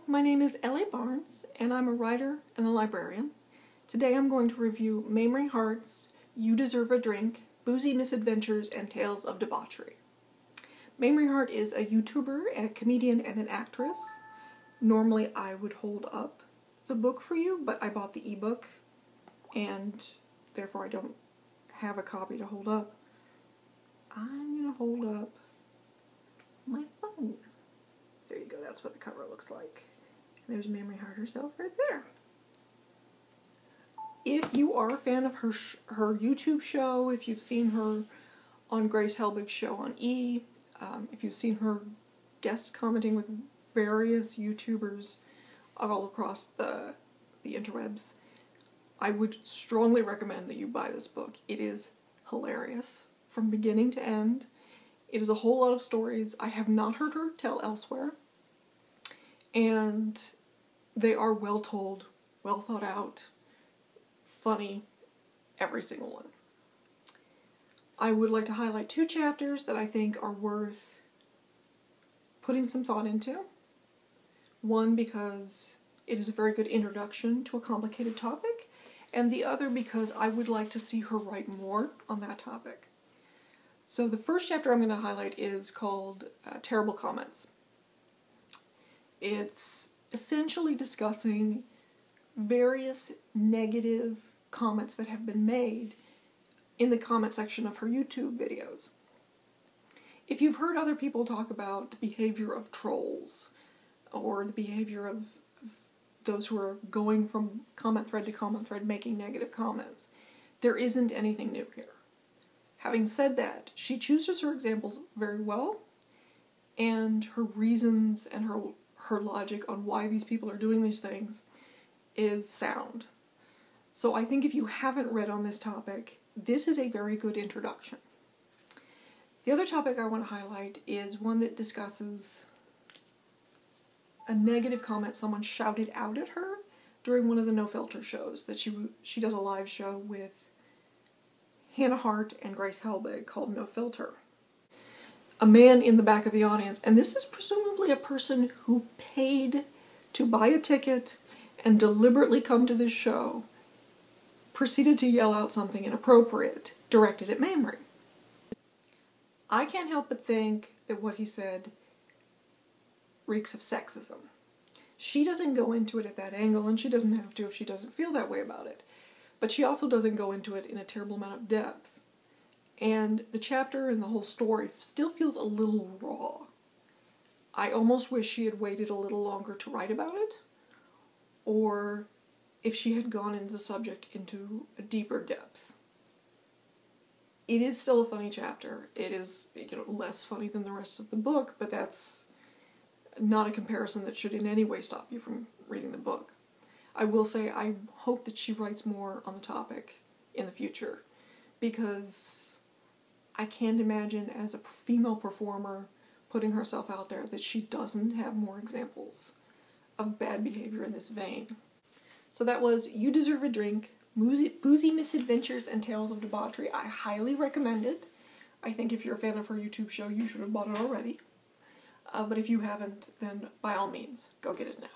my name is Ellie Barnes, and I'm a writer and a librarian. Today I'm going to review Mamrie Hart's You Deserve a Drink, Boozy, Misadventures, and Tales of Debauchery. Mamrie Hart is a YouTuber, a comedian, and an actress. Normally I would hold up the book for you, but I bought the ebook, and therefore I don't have a copy to hold up. I'm going to hold up my phone. There you go, that's what the cover looks like. And there's Mamrie Hart herself right there. If you are a fan of her YouTube show, if you've seen her on Grace Helbig's show on E, if you've seen her guest commenting with various YouTubers all across the interwebs, I would strongly recommend that you buy this book. It is hilarious from beginning to end. It is a whole lot of stories I have not heard her tell elsewhere, and they are well told, well thought out, funny, every single one. I would like to highlight two chapters that I think are worth putting some thought into. One, because it is a very good introduction to a complicated topic, and the other because I would like to see her write more on that topic. So the first chapter I'm going to highlight is called Terrible Comments. It's essentially discussing various negative comments that have been made in the comment section of her YouTube videos. If you've heard other people talk about the behavior of trolls, or the behavior of those who are going from comment thread to comment thread making negative comments, there isn't anything new here. Having said that, she chooses her examples very well, and her reasons and her logic on why these people are doing these things is sound. So I think if you haven't read on this topic, this is a very good introduction. The other topic I want to highlight is one that discusses a negative comment someone shouted out at her during one of the No Filter shows that she does a live show with Hannah Hart and Grace Helbig called No Filter. A man in the back of the audience, and this is presumably a person who paid to buy a ticket and deliberately come to this show, proceeded to yell out something inappropriate directed at Mamrie. I can't help but think that what he said reeks of sexism. She doesn't go into it at that angle, and she doesn't have to if she doesn't feel that way about it. But she also doesn't go into it in a terrible amount of depth. And the chapter and the whole story still feels a little raw. I almost wish she had waited a little longer to write about it, or if she had gone into the subject into a deeper depth. It is still a funny chapter. It is, less funny than the rest of the book, but that's not a comparison that should in any way stop you from reading the book. I will say I hope that she writes more on the topic in the future, because I can't imagine as a female performer putting herself out there that she doesn't have more examples of bad behavior in this vein. So that was You Deserve a Drink, Boozy, Misadventures, and Tales of Debauchery. I highly recommend it. I think if you're a fan of her YouTube show, you should have bought it already. But if you haven't, then by all means, go get it now.